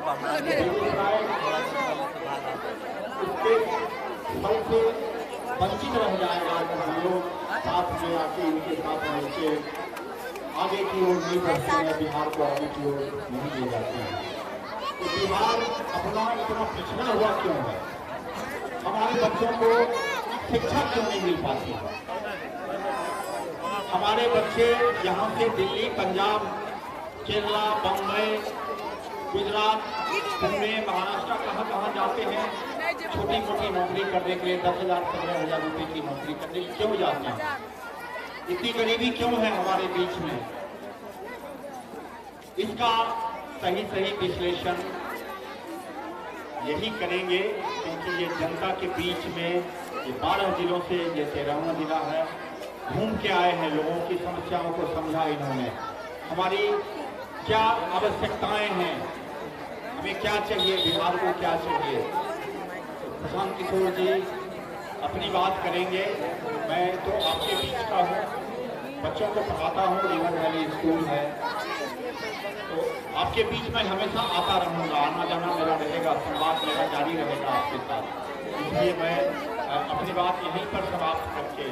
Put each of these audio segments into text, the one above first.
उसके फल से वंचित रह जाएगा तो हम लोग साथ में आके इनके साथ मिलके आगे की ओर नहीं बढ़ते हैं, बिहार को आगे की ओर नहीं ले जाते हैं। तो बिहार अपना इतना पिछड़ा हुआ क्यों है? हमारे बच्चों को शिक्षा क्यों नहीं मिल पाती है? हमारे बच्चे यहाँ से दिल्ली, पंजाब, केरला, बम्बई, गुजरात, पुणे, महाराष्ट्र कहाँ जाते हैं छोटी मोटी नौकरी करने के लिए, 10,000 15,000 रुपए की नौकरी करने के लिए क्यों जाते हैं? इतनी गरीबी क्यों है हमारे बीच में? इसका सही विश्लेषण यही करेंगे, क्योंकि ये जनता के बीच में ये 12 जिलों से ये 13वां जिला है, घूम के आए हैं, लोगों की समस्याओं को समझा इन्होंने, हमारी क्या आवश्यकताएं हैं, हमें क्या चाहिए, बिहार को क्या चाहिए। प्रशांत किशोर जी अपनी बात करेंगे। मैं तो आपके बीच का हूँ, बच्चों को पढ़ाता हूँ, रिवर वैली स्कूल है, तो आपके बीच में हमेशा आता रहूँगा, आना जाना मेरा रहेगा, संवाद मेरा जारी रहेगा आपके साथ। इसलिए मैं अपनी बात यहीं पर समाप्त करके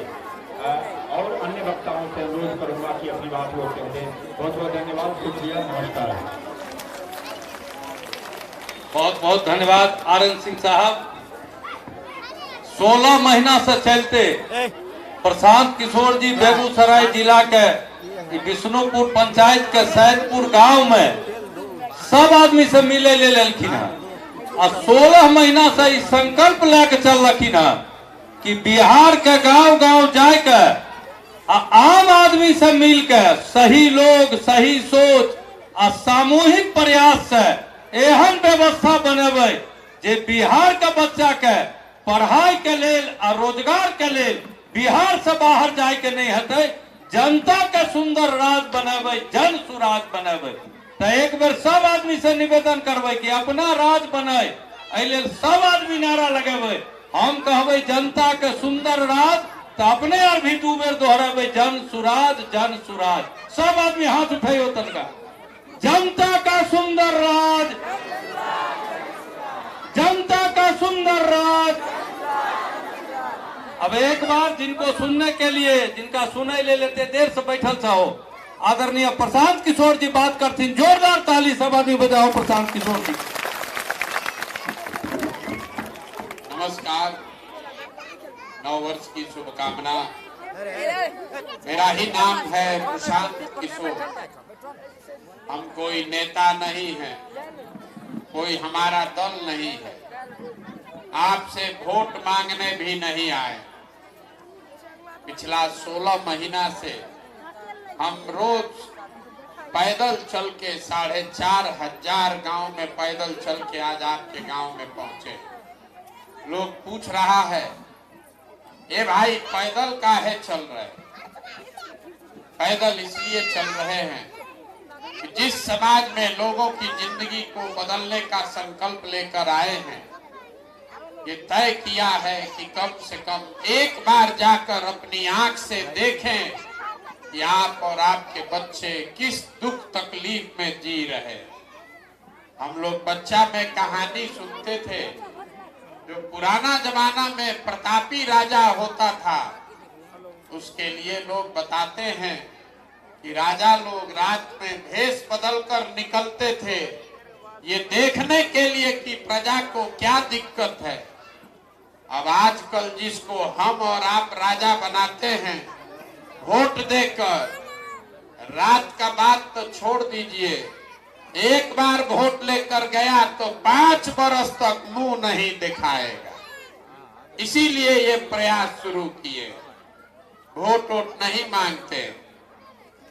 और अन्य वक्ताओं से अनुरोध करूंगा कि अपनी बात वो कहें। बहुत बहुत धन्यवाद, शुक्रिया, नमस्कार। बहुत बहुत धन्यवाद आरएन सिंह साहब। 16 महीना से चलते प्रशांत किशोर जी बेगूसराय जिला के विष्णुपुर पंचायत के सैदपुर गांव में सब आदमी से मिले ले लेलखिन है और 16 महीना से इस संकल्प लेके चल रखिन है कि बिहार के गांव गांव जाके आम आदमी से मिलके सही लोग, सही सोच और सामूहिक प्रयास से एहन व्यवस्था बनेबे जे बिहार के बच्चा के पढ़ाई के लेल और रोजगार के लेल बिहार से बाहर जाए के नहीं हते, जनता के सुंदर राज बनेबे, जन सुराज बनेबे। तो एक बार सब आदमी से निवेदन करबे कि अपना राज बने, एहि सब आदमी नारा लगेबे। हम कहबे जनता के सुंदर राज, तो अपने और भी 2 बेर दोहराबे जन सुराज, जन सुराज। सब आदमी हाथ उठाइयो तनका, जनता का सुंदर राज, जनता का सुंदर राज। अब एक बार जिनको सुनने के लिए, जिनका सुनाई ले लेते, देर से बैठल चाहो, आदरणीय प्रशांत किशोर जी बात करती, जोरदार ताली सब आदमी बजाओ प्रशांत किशोर जी। नमस्कार, 9 वर्ष की शुभकामना। मेरा ही नाम है प्रशांत किशोर। हम कोई नेता नहीं है, कोई हमारा दल नहीं है, आपसे वोट मांगने भी नहीं आए। पिछला 16 महीना से हम रोज पैदल चल के 4,500 गांव में पैदल चल के आज आपके गांव में पहुंचे। लोग पूछ रहा है, ये भाई पैदल काहे चल रहे? पैदल इसलिए चल रहे हैं कि जिस समाज में लोगों की जिंदगी को बदलने का संकल्प लेकर आए हैं, ये तय किया है कि कम से कम एक बार जाकर अपनी आंख से देखें कि आप और आपके बच्चे किस दुख तकलीफ में जी रहे। हम लोग बच्चा में कहानी सुनते थे, जो पुराना जमाना में प्रतापी राजा होता था, उसके लिए लोग बताते हैं कि राजा लोग रात में भेष बदलकर निकलते थे, ये देखने के लिए कि प्रजा को क्या दिक्कत है। अब आजकल जिसको हम और आप राजा बनाते हैं, वोट देकर, रात का बात तो छोड़ दीजिए, एक बार वोट लेकर गया तो 5 बरस तक मुंह नहीं दिखाएगा। इसीलिए ये प्रयास शुरू किए। वोट नहीं मांगते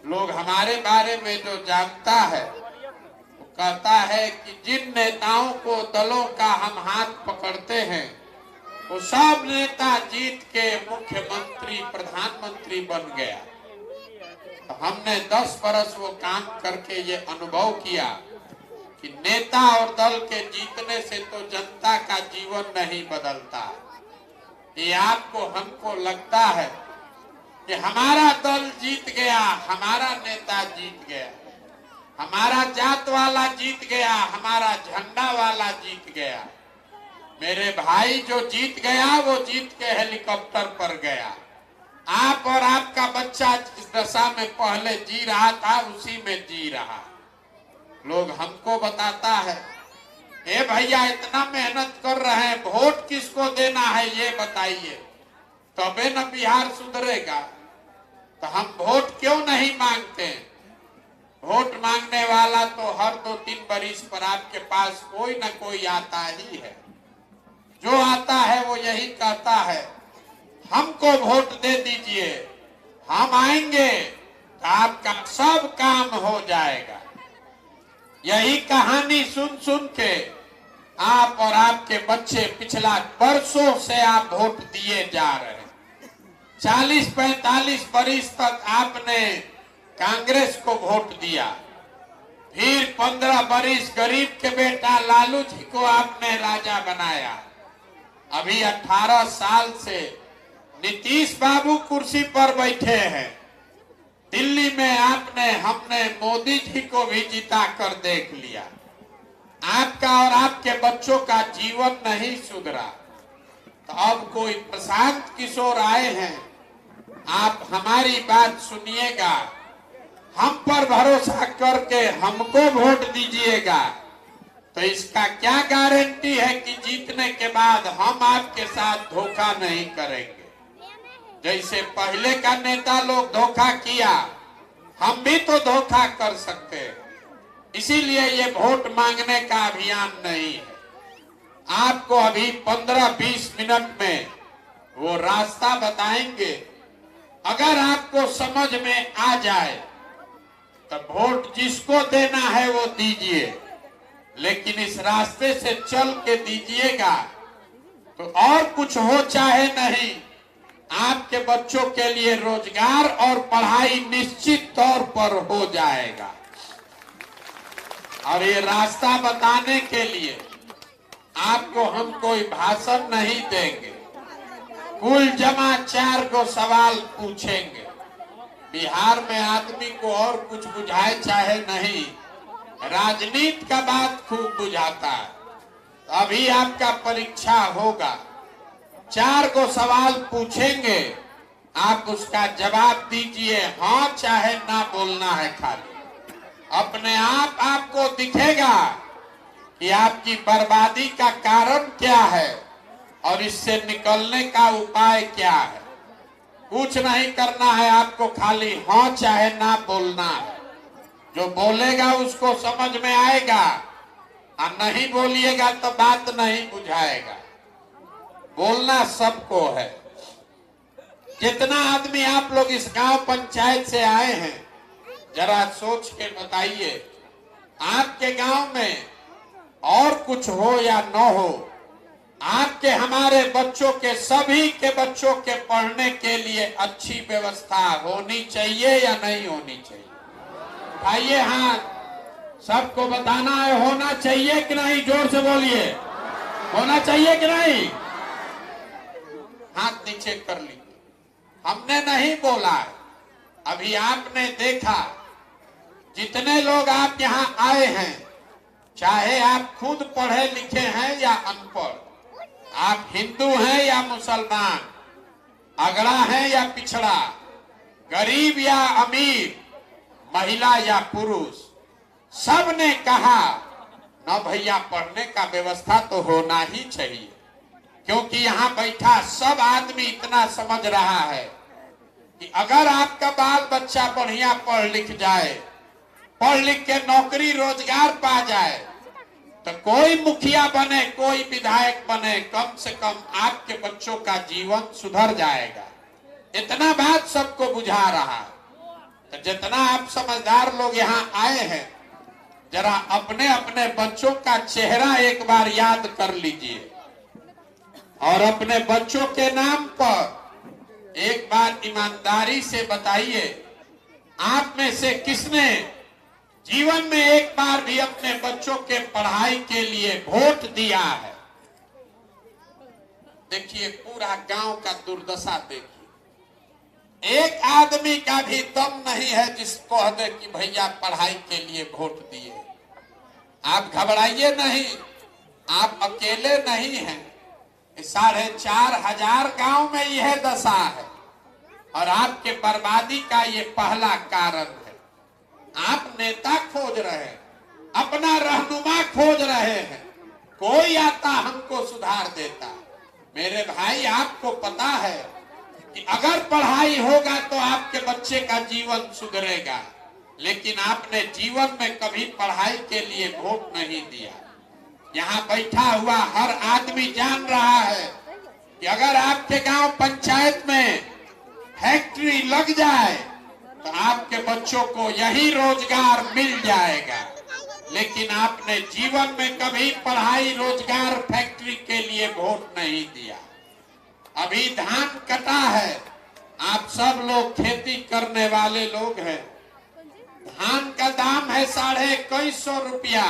लोग। हमारे बारे में जो जानता है वो कहता है कि जिन नेताओं को दलों का हम हाथ पकड़ते हैं, वो सब नेता जीत के मुख्यमंत्री, प्रधानमंत्री बन गया। तो हमने 10 बरस वो काम करके ये अनुभव किया कि नेता और दल के जीतने से तो जनता का जीवन नहीं बदलता। ये आपको हमको लगता है कि हमारा दल जीत गया, हमारा नेता जीत गया, हमारा जात वाला जीत गया, हमारा झंडा वाला जीत गया। मेरे भाई जो जीत गया वो जीत के हेलीकॉप्टर पर गया। आप और आपका बच्चा जिस दशा में पहले जी रहा था उसी में जी रहा। लोग हमको बताता है, ए भैया इतना मेहनत कर रहे हैं, वोट किसको देना है ये बताइए, तबे न बिहार सुधरेगा। तो हम वोट क्यों नहीं मांगते? वोट मांगने वाला तो हर 2-3 बरिस पर आपके पास कोई न कोई आता ही है। जो आता है वो यही कहता है, हमको वोट दे दीजिए, हम आएंगे तो आपका सब काम हो जाएगा। यही कहानी सुन सुन के आप और आपके बच्चे पिछला वर्षों से आप वोट दिए जा रहे हैं। 40-45 बरिस तक आपने कांग्रेस को वोट दिया, फिर 15 बरिस गरीब के बेटा लालू जी को आपने राजा बनाया। अभी 18 साल से नीतीश बाबू कुर्सी पर बैठे हैं। दिल्ली में हमने मोदी जी को भी जिता कर देख लिया। आपका और आपके बच्चों का जीवन नहीं सुधरा। तो अब कोई प्रशांत किशोर आए हैं, आप हमारी बात सुनिएगा, हम पर भरोसा करके हमको वोट दीजिएगा। तो इसका क्या गारंटी है कि जीतने के बाद हम आपके साथ धोखा नहीं करेंगे? जैसे पहले का नेता लोग धोखा किया, हम भी तो धोखा कर सकते हैं। इसीलिए ये वोट मांगने का अभियान नहीं है। आपको अभी 15-20 मिनट में वो रास्ता बताएंगे। अगर आपको समझ में आ जाए तो वोट जिसको देना है वो दीजिए, लेकिन इस रास्ते से चल के दीजिएगा तो और कुछ हो चाहे नहीं, आपके बच्चों के लिए रोजगार और पढ़ाई निश्चित तौर पर हो जाएगा। और ये रास्ता बताने के लिए आपको हम कोई भाषण नहीं देंगे, कुल जमा 4 को सवाल पूछेंगे। बिहार में आदमी को और कुछ बुझाए चाहे नहीं, राजनीति का बात खूब बुझाता है। अभी आपका परीक्षा होगा, 4 को सवाल पूछेंगे, आप उसका जवाब दीजिए, हाँ चाहे ना बोलना है। खाली अपने आप आपको दिखेगा कि आपकी बर्बादी का कारण क्या है और इससे निकलने का उपाय क्या है। कुछ नहीं करना है आपको, खाली हाँ चाहे ना बोलना है। जो बोलेगा उसको समझ में आएगा और नहीं बोलिएगा तो बात नहीं बुझाएगा। बोलना सबको है। जितना आदमी आप लोग इस गांव पंचायत से आए हैं, जरा सोच के बताइए, आपके गांव में और कुछ हो या न हो, आपके हमारे बच्चों के, सभी के बच्चों के पढ़ने के लिए अच्छी व्यवस्था होनी चाहिए या नहीं होनी चाहिए? आइए हाथ, सबको बताना है, होना चाहिए कि नहीं? जोर से बोलिए, होना चाहिए कि नहीं? हाथ नीचे कर लीजिए। हमने नहीं बोला है, अभी आपने देखा जितने लोग आप यहाँ आए हैं, चाहे आप खुद पढ़े लिखे हैं या अनपढ़, आप हिंदू हैं या मुसलमान, अगड़ा है या पिछड़ा, गरीब या अमीर, महिला या पुरुष, सब ने कहा न भैया पढ़ने का व्यवस्था तो होना ही चाहिए। क्योंकि यहाँ बैठा सब आदमी इतना समझ रहा है कि अगर आपका बाल बच्चा बढ़िया पढ़ लिख जाए, पढ़ लिख के नौकरी रोजगार पा जाए, तो कोई मुखिया बने, कोई विधायक बने, कम से कम आपके बच्चों का जीवन सुधर जाएगा। इतना बात सबको बुझा रहा है। तो जितना आप समझदार लोग यहाँ आए हैं, जरा अपने अपने बच्चों का चेहरा एक बार याद कर लीजिए और अपने बच्चों के नाम पर एक बार ईमानदारी से बताइए, आप में से किसने जीवन में एक बार भी अपने बच्चों के पढ़ाई के लिए वोट दिया है? देखिए पूरा गांव का दुर्दशा देखिए। एक आदमी का भी दम नहीं है जिसको कह दे कि भैया पढ़ाई के लिए वोट दिए। आप घबराइए नहीं, आप अकेले नहीं हैं। 4,500 गांव में यह दशा है और आपके बर्बादी का ये पहला कारण है। आप नेता खोज रहे हैं, अपना रहनुमा खोज रहे हैं, कोई आता हमको सुधार देता। मेरे भाई, आपको पता है कि अगर पढ़ाई होगा तो आपके बच्चे का जीवन सुधरेगा, लेकिन आपने जीवन में कभी पढ़ाई के लिए वोट नहीं दिया। यहाँ बैठा हुआ हर आदमी जान रहा है कि अगर आपके गांव पंचायत में फैक्ट्री लग जाए तो आपके बच्चों को यही रोजगार मिल जाएगा, लेकिन आपने जीवन में कभी पढ़ाई, रोजगार, फैक्ट्री के लिए वोट नहीं दिया। अभी धान कटा है, आप सब लोग खेती करने वाले लोग हैं। धान का दाम है 2150 रुपया,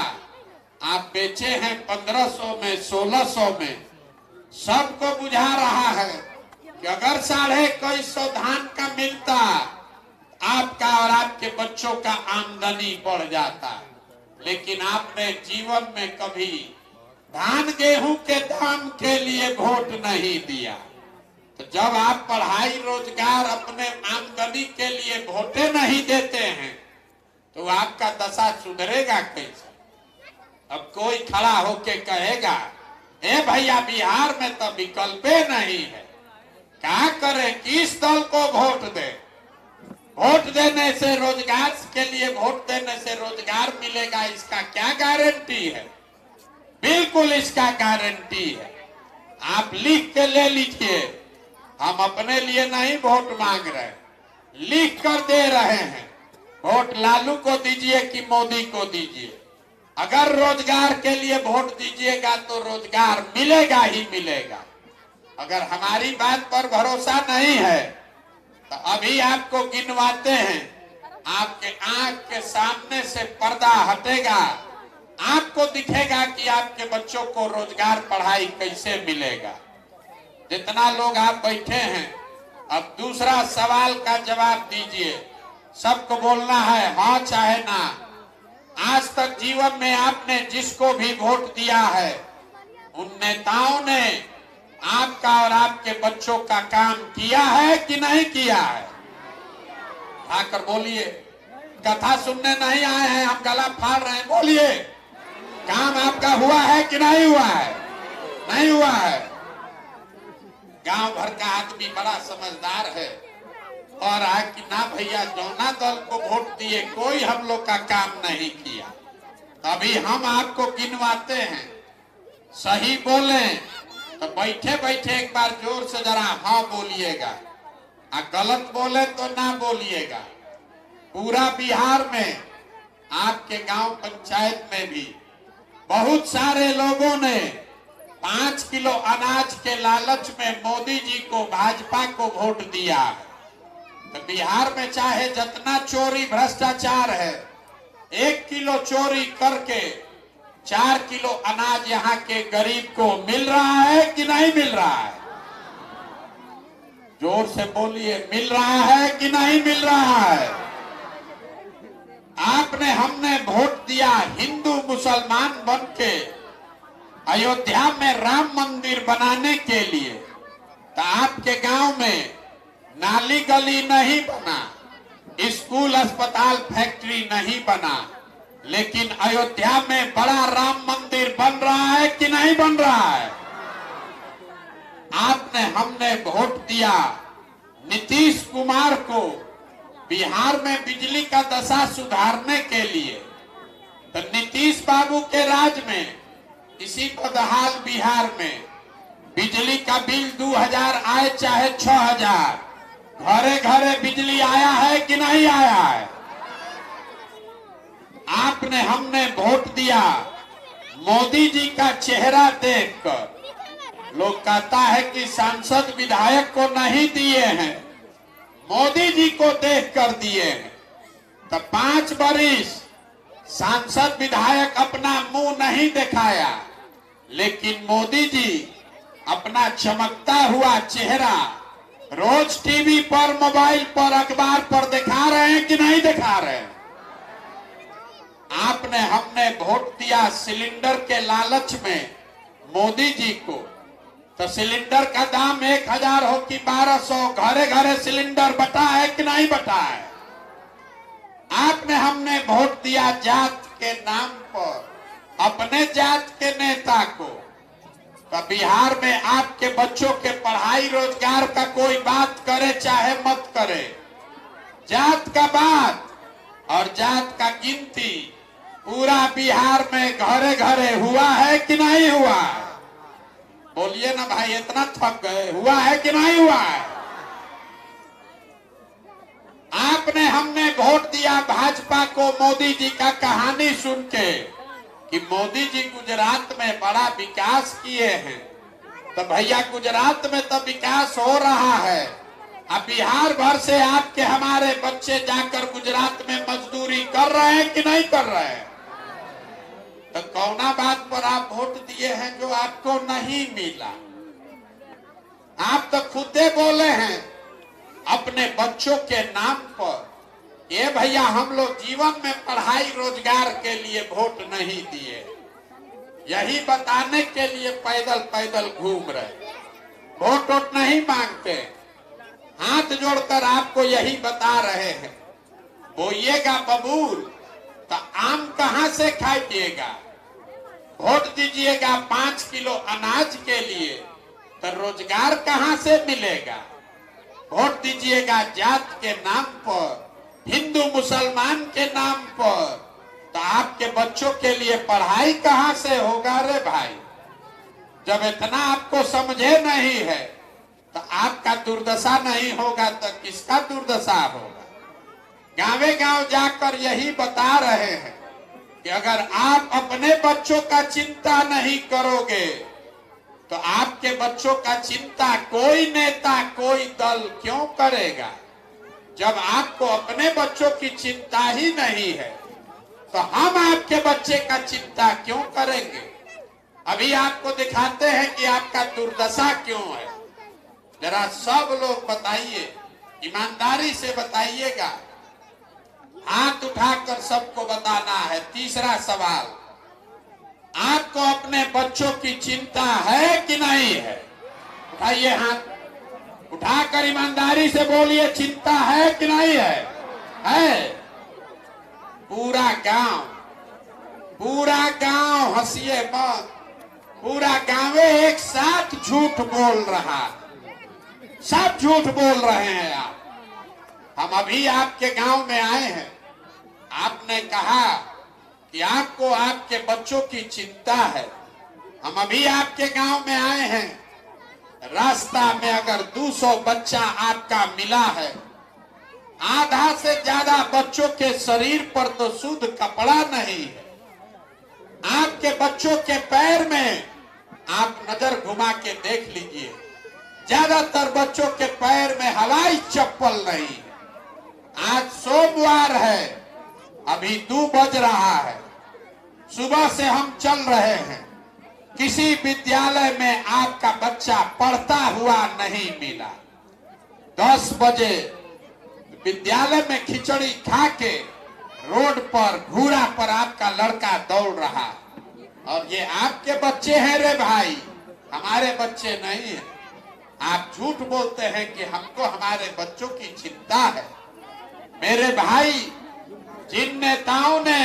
आप बेचे हैं 1500 में, 1600 में। सबको बुझा रहा है कि अगर 2150 धान का मिलता, आपका और आपके बच्चों का आमदनी बढ़ जाता, लेकिन आपने जीवन में कभी धान गेहूं के दाम के लिए वोट नहीं दिया। तो जब आप पढ़ाई, रोजगार, अपने आमदनी के लिए वोटे नहीं देते हैं तो आपका दशा सुधरेगा कैसे? अब कोई खड़ा होके कहेगा, ए भैया बिहार में तो विकल्प नहीं है, क्या करें, किस दल को वोट दे? वोट देने से, रोजगार के लिए वोट देने से रोजगार मिलेगा, इसका क्या गारंटी है? बिल्कुल इसका गारंटी है। आप लिख के ले लीजिए, हम अपने लिए नहीं वोट मांग रहे, लिख कर दे रहे हैं। वोट लालू को दीजिए कि मोदी को दीजिए, अगर रोजगार के लिए वोट दीजिएगा तो रोजगार मिलेगा ही मिलेगा। अगर हमारी बात पर भरोसा नहीं है तो अभी आपको गिनवाते हैं, आपके आंख के सामने से पर्दा हटेगा, आपको दिखेगा कि आपके बच्चों को रोजगार, पढ़ाई कैसे मिलेगा। जितना लोग आप बैठे हैं, अब दूसरा सवाल का जवाब दीजिए। सबको बोलना है हाँ चाहे ना। आज तक जीवन में आपने जिसको भी वोट दिया है, उन नेताओं ने आपका और आपके बच्चों का काम किया है कि नहीं किया है? आकर बोलिए। कथा सुनने नहीं आए हैं, हम गला फाड़ रहे हैं, बोलिए। काम आपका हुआ है कि नहीं हुआ है? नहीं हुआ है। गांव भर का आदमी बड़ा समझदार है और आज कि ना भैया जौना दल को वोट दिए, कोई हम लोग का काम नहीं किया। अभी हम आपको गिनवाते हैं, सही बोले तो बैठे बैठे एक बार जोर से जरा हाँ बोलिएगा, और गलत बोले तो ना बोलिएगा। पूरा बिहार में, आपके गांव पंचायत में भी बहुत सारे लोगों ने 5 किलो अनाज के लालच में मोदी जी को, भाजपा को वोट दिया है। तो बिहार में चाहे जितना चोरी, भ्रष्टाचार है, 1 किलो चोरी करके 4 किलो अनाज यहाँ के गरीब को मिल रहा है कि नहीं मिल रहा है? जोर से बोलिए, मिल रहा है कि नहीं मिल रहा है? आपने, हमने वोट दिया हिंदू मुसलमान बन के अयोध्या में राम मंदिर बनाने के लिए, तो आपके गांव में नाली गली नहीं बना, स्कूल, अस्पताल, फैक्ट्री नहीं बना, लेकिन अयोध्या में बड़ा राम मंदिर बन रहा है कि नहीं बन रहा है? आपने, हमने वोट दिया नीतीश कुमार को बिहार में बिजली का दशा सुधारने के लिए। तो नीतीश बाबू के राज में इसी बदहाल बिहार में बिजली का बिल 2000 आए चाहे 6000, घरे घरे बिजली आया है कि नहीं आया है? आपने, हमने वोट दिया मोदी जी का चेहरा देखकर। लोग कहता है कि सांसद विधायक को नहीं दिए हैं, मोदी जी को देखकर दिए हैं। तो 5 बरिस सांसद विधायक अपना मुंह नहीं दिखाया, लेकिन मोदी जी अपना चमकता हुआ चेहरा रोज टीवी पर, मोबाइल पर, अखबार पर दिखा रहे हैं कि नहीं दिखा रहे हैं? आपने हमने वोट दिया सिलेंडर के लालच में मोदी जी को, तो सिलेंडर का दाम 1000 हो कि 1200, घरे घरे सिलेंडर बटा है कि नहीं बटा है? आपने हमने वोट दिया जात के नाम पर अपने जात के नेता को, तो बिहार में आपके बच्चों के पढ़ाई रोजगार का कोई बात करे चाहे मत करे, जात का बात और जात का गिनती पूरा बिहार में घरे घरे हुआ है कि नहीं हुआ है? बोलिए ना भाई, इतना थक गए, हुआ है कि नहीं हुआ है? आपने हमने वोट दिया भाजपा को मोदी जी का कहानी सुन के कि मोदी जी गुजरात में बड़ा विकास किए हैं, तो भैया गुजरात में तो विकास हो रहा है, अब बिहार भर से आपके हमारे बच्चे जाकर गुजरात में मजदूरी कर रहे हैं कि नहीं कर रहे हैं? तो कौना बात पर आप वोट दिए हैं जो आपको नहीं मिला? आप तो खुदे बोले हैं अपने बच्चों के नाम पर, ये भैया हम लोग जीवन में पढ़ाई रोजगार के लिए वोट नहीं दिए, यही बताने के लिए पैदल पैदल घूम रहे, वोट वोट नहीं मांगते, हाथ जोड़कर आपको यही बता रहे हैं, बोइएगा बबूल तो आम कहां से खाइएगा? वोट दीजिएगा 5 किलो अनाज के लिए तो रोजगार कहां से मिलेगा? वोट दीजिएगा जात के नाम पर, हिंदू मुसलमान के नाम पर, तो आपके बच्चों के लिए पढ़ाई कहां से होगा रे भाई? जब इतना आपको समझे नहीं है तो आपका दुर्दशा नहीं होगा तो किसका दुर्दशा होगा? गांवे गांव जाकर यही बता रहे हैं कि अगर आप अपने बच्चों का चिंता नहीं करोगे तो आपके बच्चों का चिंता कोई नेता कोई दल क्यों करेगा? जब आपको अपने बच्चों की चिंता ही नहीं है तो हम आपके बच्चे का चिंता क्यों करेंगे? अभी आपको दिखाते हैं कि आपका दुर्दशा क्यों है। जरा सब लोग बताइए, ईमानदारी से बताइएगा, हाथ उठाकर सबको बताना है। तीसरा सवाल, आपको अपने बच्चों की चिंता है कि नहीं है? उठाइए हाथ, उठाकर ईमानदारी से बोलिए, चिंता है कि नहीं है? है। पूरा गांव हंसिए मत, पूरा गांव एक साथ झूठ बोल रहा, सब झूठ बोल रहे हैं आप। हम अभी आपके गांव में आए हैं, आपने कहा कि आपको आपके बच्चों की चिंता है। हम अभी आपके गांव में आए हैं, रास्ता में अगर 200 बच्चा आपका मिला है, आधा से ज्यादा बच्चों के शरीर पर तो शुद्ध कपड़ा नहीं है। आपके बच्चों के पैर में आप नजर घुमा के देख लीजिए, ज्यादातर बच्चों के पैर में हवाई चप्पल नहीं है। आज सोमवार है, अभी 2 बज रहा है, सुबह से हम चल रहे हैं, किसी विद्यालय में आपका बच्चा पढ़ता हुआ नहीं मिला। 10 बजे विद्यालय में खिचड़ी खा के रोड पर घूरा पर आपका लड़का दौड़ रहा, और ये आपके बच्चे हैं रे भाई, हमारे बच्चे नहीं हैं। आप झूठ बोलते हैं कि हमको हमारे बच्चों की चिंता है। मेरे भाई, जिन नेताओं ने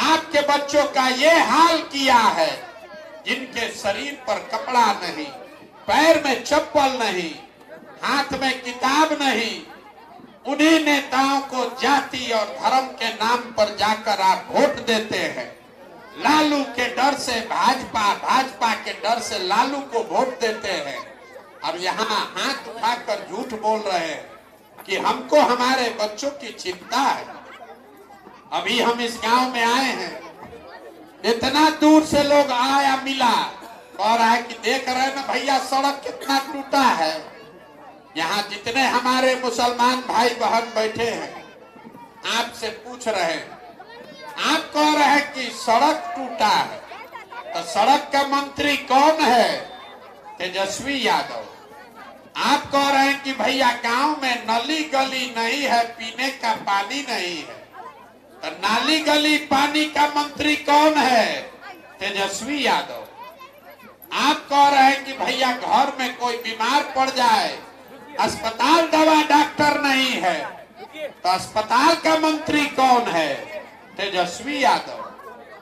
आपके बच्चों का ये हाल किया है, जिनके शरीर पर कपड़ा नहीं, पैर में चप्पल नहीं, हाथ में किताब नहीं, उन्हीं नेताओं को जाति और धर्म के नाम पर जाकर आप वोट देते हैं। लालू के डर से भाजपा, भाजपा के डर से लालू को वोट देते हैं। अब यहाँ हाथ उठाकर झूठ बोल रहे हैं कि हमको हमारे बच्चों की चिंता है। अभी हम इस गांव में आए हैं, इतना दूर से लोग आया मिला, कह रहा है कि देख रहे हैं ना भैया सड़क कितना टूटा है। यहाँ जितने हमारे मुसलमान भाई बहन बैठे हैं, आपसे पूछ रहे हैं, आप कह रहे हैं कि सड़क टूटा है, तो सड़क का मंत्री कौन है? तेजस्वी यादव। आप कह रहे हैं कि भैया गांव में नली गली नहीं है, पीने का पानी नहीं है। तो नाली गली पानी का मंत्री कौन है? तेजस्वी यादव। आप कह रहे हैं कि भैया घर में कोई बीमार पड़ जाए, अस्पताल दवा डॉक्टर नहीं है, तो अस्पताल का मंत्री कौन है? तेजस्वी यादव।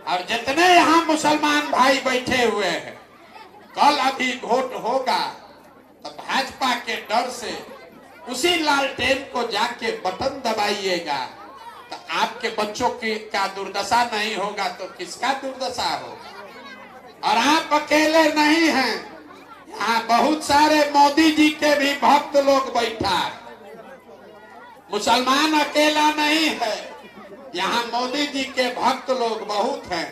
और जितने यहाँ मुसलमान भाई बैठे हुए हैं, कल अभी वोट होगा तो भाजपा के डर से उसी लालटेन को जाके बटन दबाइएगा, तो आपके बच्चों की का दुर्दशा नहीं होगा तो किसका दुर्दशा होगा। और आप अकेले नहीं हैं, यहाँ बहुत सारे मोदी जी के भी भक्त लोग बैठा है। मुसलमान अकेला नहीं है, यहाँ मोदी जी के भक्त लोग बहुत हैं।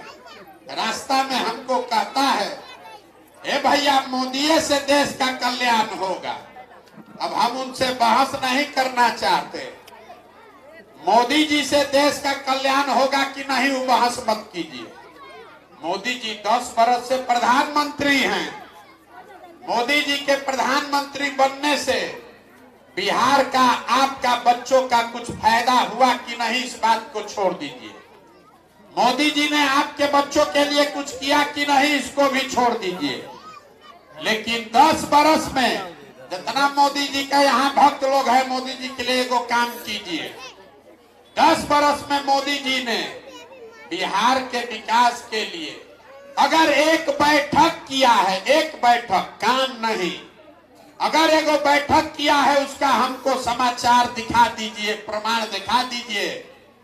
रास्ता में हमको कहता है, ए भैया मोदी से देश का कल्याण होगा। अब हम उनसे बहस नहीं करना चाहते, मोदी जी से देश का कल्याण होगा कि नहीं वो बहस मत कीजिए। मोदी जी 10 बरस से प्रधानमंत्री हैं। मोदी जी के प्रधानमंत्री बनने से बिहार का आपका बच्चों का कुछ फायदा हुआ कि नहीं, इस बात को छोड़ दीजिए। मोदी जी ने आपके बच्चों के लिए कुछ किया कि नहीं, इसको भी छोड़ दीजिए। लेकिन 10 बरस में जितना मोदी जी का यहाँ भक्त लोग हैं, मोदी जी के लिए एगो काम कीजिए। 10 बरस में मोदी जी ने बिहार के विकास के लिए अगर एक बैठक किया है, एक बैठक, काम नहीं, अगर एगो बैठक किया है उसका हमको समाचार दिखा दीजिए, प्रमाण दिखा दीजिए।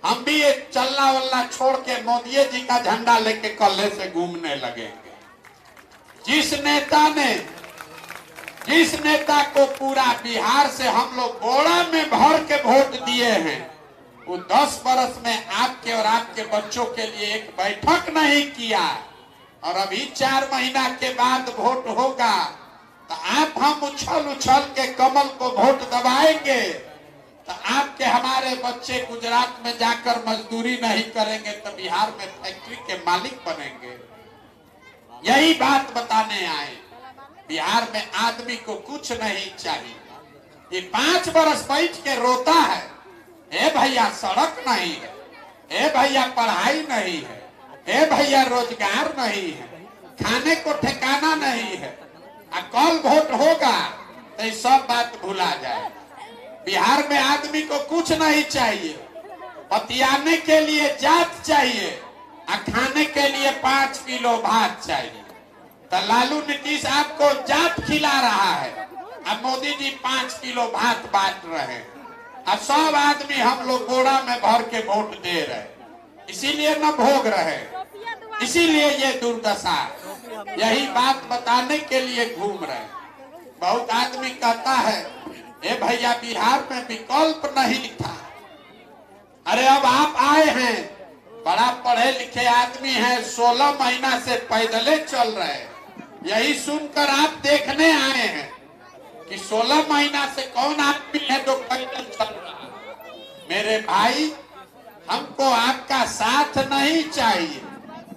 हम भी ये चलना वलना छोड़ के मोदी जी का झंडा लेके कल्ले से घूमने लगेंगे। जिस नेता को पूरा बिहार से हम लोग बोरा में भर के वोट दिए हैं, वो 10 बरस में आपके और आपके बच्चों के लिए एक बैठक नहीं किया। और अभी 4 महीना के बाद वोट होगा तो आप हम उछल उछल के कमल को वोट दबाएंगे, तो आपके हमारे बच्चे गुजरात में जाकर मजदूरी नहीं करेंगे तो बिहार में फैक्ट्री के मालिक बनेंगे। यही बात बताने आए। बिहार में आदमी को कुछ नहीं चाहिए। ये 5 बरस बैठ के रोता है, ए भैया सड़क नहीं है, ए भैया पढ़ाई नहीं है, ए भैया रोजगार नहीं है, खाने को ठिकाना नहीं है। कल वोट होगा तो सब बात भुला जाए। बिहार में आदमी को कुछ नहीं चाहिए, बतियाने के लिए जात चाहिए, खाने के लिए 5 किलो भात चाहिए। तो लालू नीतीश आपको जात खिला रहा है, अब मोदी जी 5 किलो भात बांट रहे हैं। अब सब आदमी हम लोग बोरा में भर के वोट दे रहे, इसीलिए न भोग रहे, इसीलिए ये दुर्दशा। यही बात बताने के लिए घूम रहे। बहुत आदमी कहता है, ए भैया बिहार में विकल्प नहीं था। अरे अब आप आए हैं, बड़ा पढ़े लिखे आदमी हैं, 16 महीना से पैदले चल रहे। यही सुनकर आप देखने आए हैं कि 16 महीना से कौन आदमी है जो पैदल चल रहा है। मेरे भाई, हमको आपका साथ नहीं चाहिए।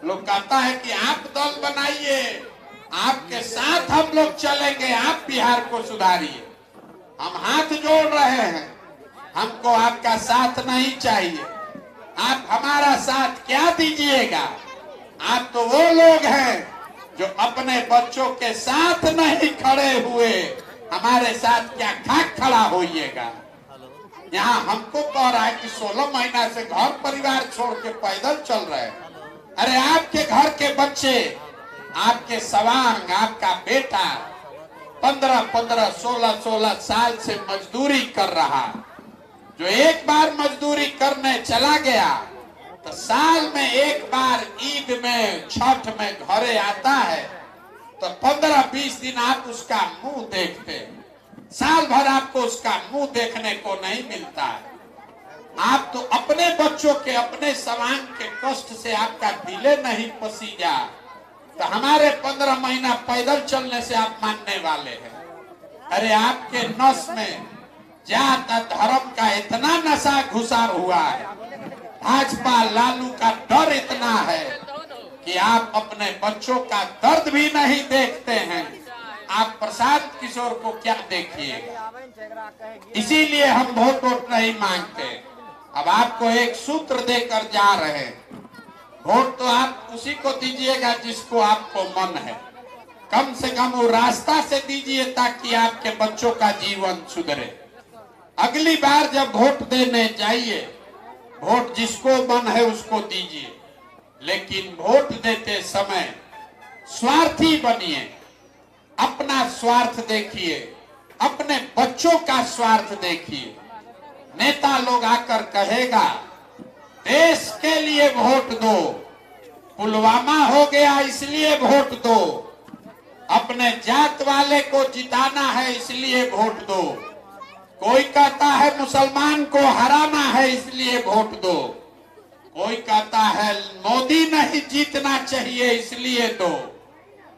लोग कहता है कि आप दल बनाइए, आपके साथ हम लोग चलेंगे, आप बिहार को सुधारिए। हम हाथ जोड़ रहे हैं, हमको आपका साथ नहीं चाहिए। आप हमारा साथ क्या दीजिएगा? आप तो वो लोग हैं जो अपने बच्चों के साथ नहीं खड़े हुए, हमारे साथ क्या खाक खड़ा होइएगा। यहाँ हमको कह रहा है कि 16 महीना से घर परिवार छोड़ के पैदल चल रहे हैं। अरे आपके घर के बच्चे, आपके सवांग, आपका बेटा 15-15, 16-16 साल से मजदूरी कर रहा, जो एक बार मजदूरी करने चला गया तो साल में एक बार ईद में, छठ में घरे आता है तो 15-20 दिन आप उसका मुंह देखते हैं। साल भर आपको उसका मुंह देखने को नहीं मिलता है। आप तो अपने बच्चों के, अपने सवांग के कष्ट से आपका दिले नहीं पसीजा, तो हमारे 15 महीना पैदल चलने से आप मानने वाले हैं। अरे आपके नस में जात धर्म का इतना नशा घुसा हुआ है, भाजपा लालू का डर इतना है कि आप अपने बच्चों का दर्द भी नहीं देखते हैं। आप प्रशांत किशोर को क्या देखिएगा। इसीलिए हम वोट नहीं मांगते। अब आपको एक सूत्र देकर जा रहे हैं, वोट तो आप उसी को दीजिएगा जिसको आपको मन है। कम से कम वो रास्ता से दीजिए ताकि आपके बच्चों का जीवन सुधरे। अगली बार जब वोट देने जाइए, वोट जिसको मन है उसको दीजिए, लेकिन वोट देते समय स्वार्थी बनिए। अपना स्वार्थ देखिए, अपने बच्चों का स्वार्थ देखिए। नेता लोग आकर कहेगा देश के लिए वोट दो, पुलवामा हो गया इसलिए वोट दो, अपने जात वाले को जिताना है इसलिए वोट दो, कोई कहता है मुसलमान को हराना है इसलिए वोट दो, कोई कहता है मोदी नहीं जीतना चाहिए इसलिए दो,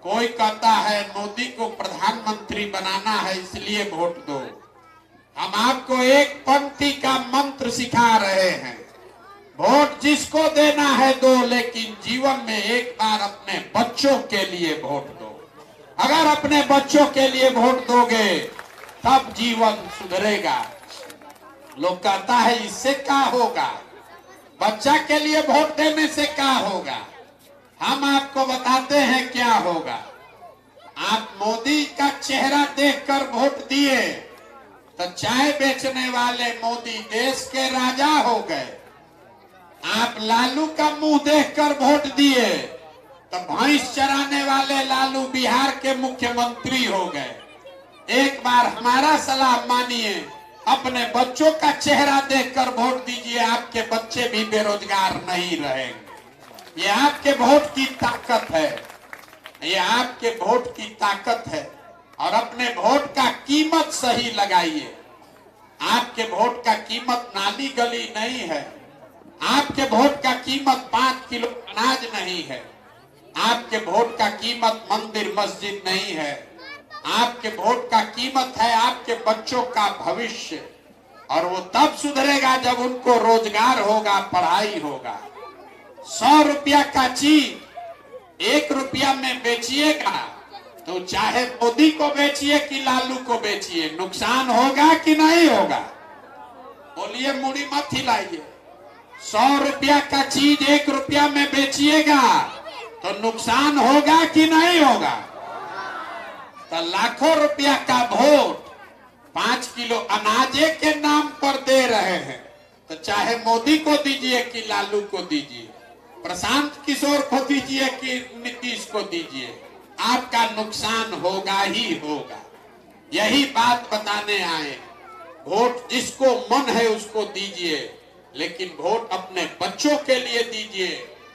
कोई कहता है मोदी को प्रधानमंत्री बनाना है इसलिए वोट दो। हम आपको एक पंक्ति का मंत्र सिखा रहे हैं, वोट जिसको देना है दो, लेकिन जीवन में एक बार अपने बच्चों के लिए वोट दो। अगर अपने बच्चों के लिए वोट दोगे तब जीवन सुधरेगा। लोग कहता है इससे क्या होगा, बच्चा के लिए वोट देने से क्या होगा। हम आपको बताते हैं क्या होगा। आप मोदी का चेहरा देखकर वोट दिए तो चाय बेचने वाले मोदी देश के राजा हो गए। आप लालू का मुंह देखकर वोट दिए तो भैंस चराने वाले लालू बिहार के मुख्यमंत्री हो गए। एक बार हमारा सलाह मानिए, अपने बच्चों का चेहरा देखकर वोट दीजिए, आपके बच्चे भी बेरोजगार नहीं रहेंगे। ये आपके वोट की ताकत है, ये आपके वोट की ताकत है। और अपने वोट का कीमत सही लगाइए। आपके वोट का कीमत नाली गली नहीं है, आपके वोट का कीमत 5 किलो अनाज नहीं है, आपके वोट का कीमत मंदिर मस्जिद नहीं है, आपके वोट का कीमत है आपके बच्चों का भविष्य। और वो तब सुधरेगा जब उनको रोजगार होगा, पढ़ाई होगा। 100 रुपया का चीज 1 रुपया में बेचिएगा तो चाहे मोदी को बेचिए कि लालू को बेचिए, नुकसान होगा कि नहीं होगा? बोलिए, मुड़ी मत हिलाइए। 100 रुपया का चीज 1 रुपया में बेचिएगा तो नुकसान होगा कि नहीं होगा? तो लाखों रुपया का वोट 5 किलो अनाजे के नाम पर दे रहे हैं, तो चाहे मोदी को दीजिए कि लालू को दीजिए, प्रशांत किशोर को दीजिए कि नीतीश को दीजिए, आपका नुकसान होगा ही होगा। यही बात बताने आए। वोट जिसको मन है उसको दीजिए, लेकिन वोट अपने बच्चों के लिए दीजिए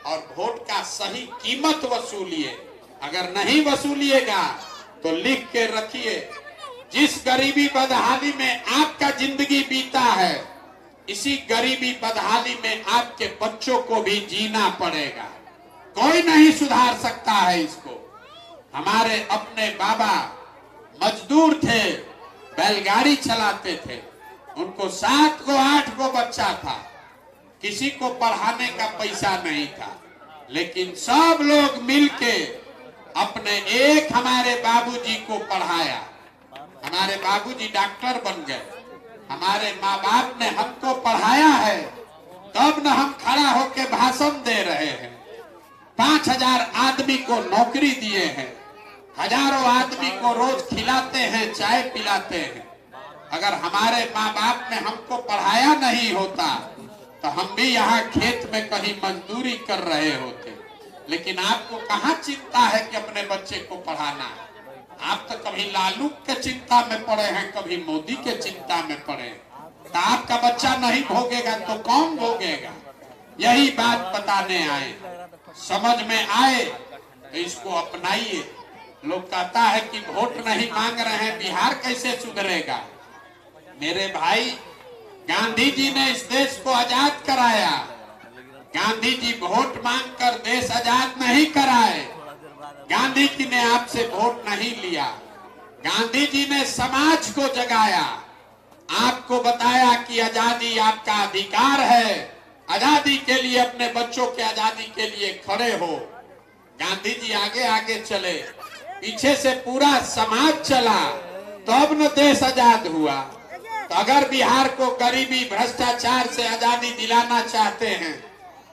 और वोट का सही कीमत वसूलिए। अगर नहीं वसूलिएगा तो लिख के रखिए, जिस गरीबी बदहाली में आपका जिंदगी बीता है, इसी गरीबी बदहाली में आपके बच्चों को भी जीना पड़ेगा। कोई नहीं सुधार सकता है इसको। हमारे अपने बाबा मजदूर थे, बैलगाड़ी चलाते थे, उनको 7 को 8 को बच्चा था, किसी को पढ़ाने का पैसा नहीं था, लेकिन सब लोग मिलके अपने एक हमारे बाबूजी को पढ़ाया। हमारे बाबूजी डॉक्टर बन गए। हमारे माँ बाप ने हमको पढ़ाया है, तब न हम खड़ा होके भाषण दे रहे हैं। 5000 आदमी को नौकरी दिए हैं, हजारों आदमी को रोज खिलाते हैं, चाय पिलाते हैं। अगर हमारे माँ बाप ने हमको पढ़ाया नहीं होता तो हम भी यहाँ खेत में कहीं मजदूरी कर रहे होते। लेकिन आपको कहाँ चिंता है कि अपने बच्चे को पढ़ाना है? आप तो कभी लालू के चिंता में पड़े हैं, कभी मोदी के चिंता में पड़े। तो आपका बच्चा नहीं भोगेगा तो कौन भोगेगा? यही बात बताने आए। समझ में आए तो इसको अपनाइए। लोग कहता है कि वोट नहीं मांग रहे हैं, बिहार कैसे सुधरेगा? मेरे भाई, गांधी जी ने इस देश को आजाद कराया। गांधी जी वोट मांगकर देश आजाद नहीं कराए। गांधी जी ने आपसे वोट नहीं लिया। गांधी जी ने समाज को जगाया, आपको बताया कि आजादी आपका अधिकार है। आजादी के लिए, अपने बच्चों के आजादी के लिए खड़े हो। गांधी जी आगे आगे चले। पीछे से पूरा समाज चला, तब न देश आजाद हुआ। तो अगर बिहार को गरीबी भ्रष्टाचार से आजादी दिलाना चाहते हैं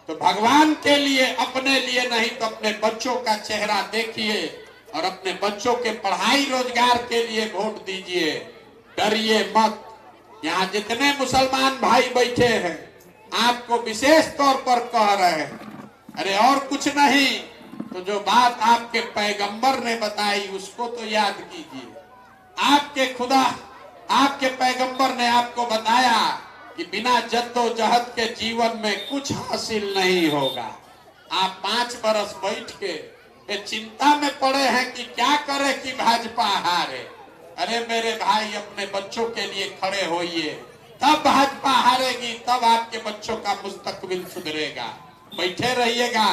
तो भगवान के लिए, अपने लिए नहीं तो अपने बच्चों का चेहरा देखिए और अपने बच्चों के पढ़ाई रोजगार के लिए वोट दीजिए। डरिए मत। यहाँ जितने मुसलमान भाई बैठे हैं आपको विशेष तौर पर कह रहे हैं, अरे और कुछ नहीं तो जो बात आपके पैगंबर ने बताई उसको तो याद कीजिए। आपके खुदा, आपके पैगंबर ने आपको बताया कि बिना जद्दोजहद के जीवन में कुछ हासिल नहीं होगा। आप 5 बरस बैठ के ये चिंता में पड़े हैं कि क्या करे कि भाजपा हारे। अरे मेरे भाई, अपने बच्चों के लिए खड़े होइए, तब भाजपा हारेगी, तब आपके बच्चों का मुस्तकबिल सुधरेगा। बैठे रहिएगा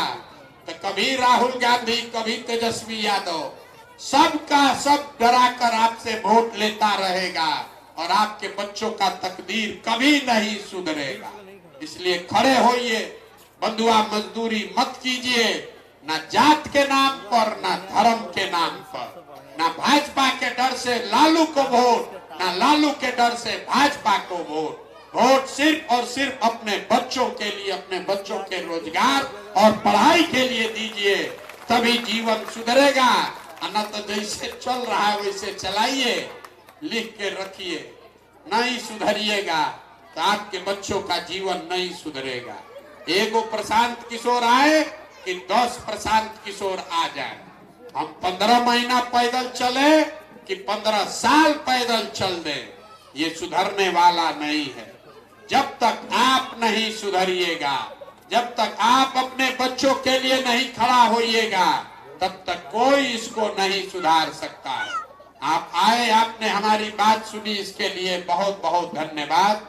तो कभी राहुल गांधी, कभी तेजस्वी यादव, सबका सब डरा कर आपसे वोट लेता रहेगा और आपके बच्चों का तकदीर कभी नहीं सुधरेगा। इसलिए खड़े होइए, बंधुआ मजदूरी मत कीजिए, ना जात के नाम पर, ना धर्म के नाम पर, ना भाजपा के डर से लालू को वोट, ना लालू के डर से भाजपा को वोट। वोट सिर्फ और सिर्फ अपने बच्चों के लिए, अपने बच्चों के रोजगार और पढ़ाई के लिए दीजिए, तभी जीवन सुधरेगा। न तो जैसे चल रहा है वैसे चलाइए, लिख के रखिए। नहीं सुधरिएगा तो आपके बच्चों का जीवन नहीं सुधरेगा। एगो प्रशांत किशोर आए कि 10 प्रशांत किशोर आ जाए। हम 15 महीना पैदल चले कि 15 साल पैदल चल दे, ये सुधरने वाला नहीं है। जब तक आप नहीं सुधरिएगा, जब तक आप अपने बच्चों के लिए नहीं खड़ा होइएगा, तब तक कोई इसको नहीं सुधार सकता है। आप आए, आपने हमारी बात सुनी, इसके लिए बहुत बहुत धन्यवाद।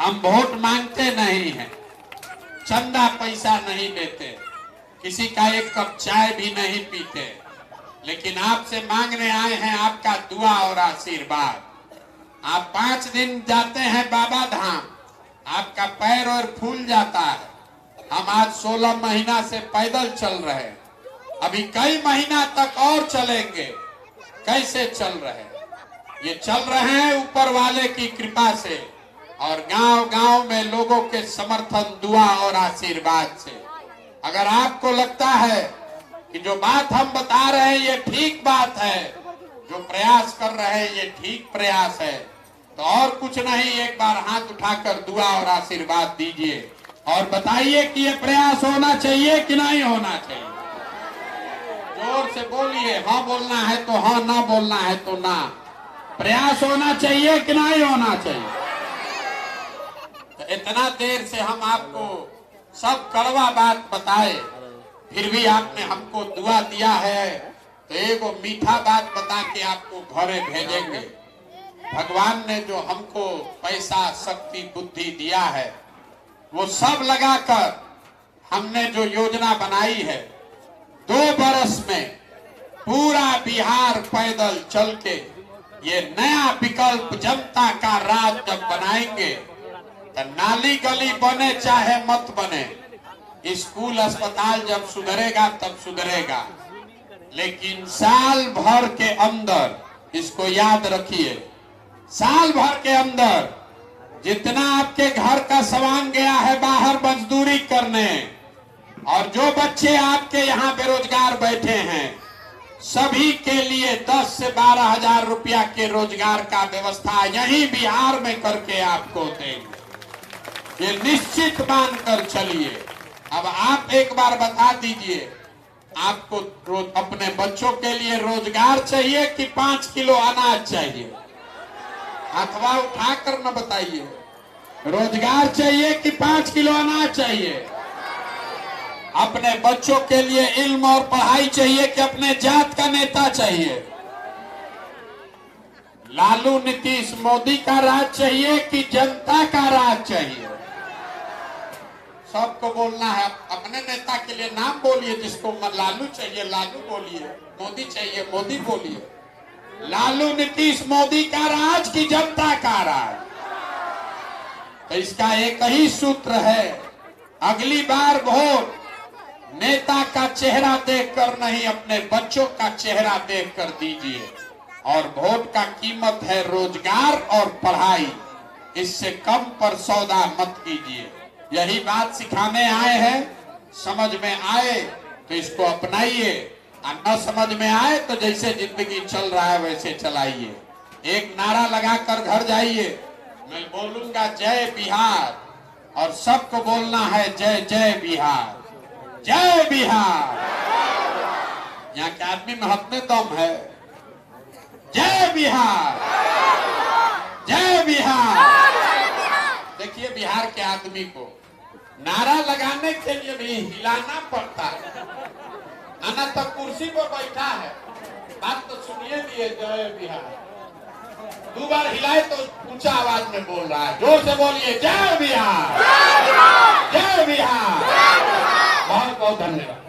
हम वोट मांगते नहीं हैं, चंदा पैसा नहीं लेते, किसी का एक कप चाय भी नहीं पीते, लेकिन आपसे मांगने आए हैं आपका दुआ और आशीर्वाद। आप 5 दिन जाते हैं बाबा धाम, आपका पैर और फूल जाता है। हम आज 16 महीना से पैदल चल रहे हैं, अभी कई महीना तक और चलेंगे। कैसे चल रहे हैं? ये चल रहे हैं ऊपर वाले की कृपा से और गांव गांव में लोगों के समर्थन, दुआ और आशीर्वाद से। अगर आपको लगता है कि जो बात हम बता रहे हैं ये ठीक बात है, जो प्रयास कर रहे हैं ये ठीक प्रयास है, तो और कुछ नहीं, एक बार हाथ उठाकर दुआ और आशीर्वाद दीजिए और बताइए कि ये प्रयास होना चाहिए कि नहीं होना चाहिए। जोर से बोलिए, हाँ बोलना है तो हाँ, ना बोलना है तो ना। प्रयास होना चाहिए कि नहीं होना चाहिए। तो इतना देर से हम आपको सब कड़वा बात बताए, फिर भी आपने हमको दुआ दिया है, तो एक मीठा बात बता के आपको घरे भेजेंगे। भगवान ने जो हमको पैसा, शक्ति, बुद्धि दिया है, वो सब लगाकर हमने जो योजना बनाई है, 2 बरस में पूरा बिहार पैदल चल के ये नया विकल्प जनता का राज जब बनाएंगे तो नाली गली बने चाहे मत बने, स्कूल अस्पताल जब सुधरेगा तब सुधरेगा, लेकिन साल भर के अंदर, इसको याद रखिए, साल भर के अंदर जितना आपके घर का सामान गया है बाहर मजदूरी करने, और जो बच्चे आपके यहाँ बेरोजगार बैठे हैं, सभी के लिए 10 से 12 हजार रुपया के रोजगार का व्यवस्था यहीं बिहार में करके आपको देंगे। ये निश्चित मानकर चलिए। अब आप एक बार बता दीजिए, आपको अपने बच्चों के लिए रोजगार चाहिए कि 5 किलो अनाज चाहिए? अथवा उठाकर न बताइए, रोजगार चाहिए कि 5 किलो अनाज चाहिए? अपने बच्चों के लिए इल्म और पढ़ाई चाहिए कि अपने जात का नेता चाहिए? लालू, नीतीश, मोदी का राज चाहिए कि जनता का राज चाहिए? सबको बोलना है। अपने नेता के लिए नाम बोलिए, जिसको लालू चाहिए लालू बोलिए, मोदी चाहिए मोदी बोलिए। लालू, नीतीश, मोदी का राज की जनता का राज? तो इसका एक ही सूत्र है, अगली बार वोट नेता का चेहरा देखकर नहीं, अपने बच्चों का चेहरा देखकर दीजिए। और वोट का कीमत है रोजगार और पढ़ाई, इससे कम पर सौदा मत कीजिए। यही बात सिखाने आए हैं। समझ में आए तो इसको अपनाइए, और न समझ में आए तो जैसे जिंदगी चल रहा है वैसे चलाइए। एक नारा लगाकर घर जाइए। मैं बोलूंगा जय बिहार, और सबको बोलना है जय जय बिहार, जय बिहार। यहाँ के आदमी में हक में दम है। जय बिहार, जय बिहार। देखिए बिहार के आदमी को नारा लगाने के लिए भी हिलाना पड़ता है, आना तो कुर्सी पर बैठा है। बात तो सुनिए दिए, जय बिहार 2 बार हिलाए तो ऊंचा आवाज में बोल रहा है। जोर से बोलिए जय बिहार, जय बिहार। बहुत बहुत धन्यवाद।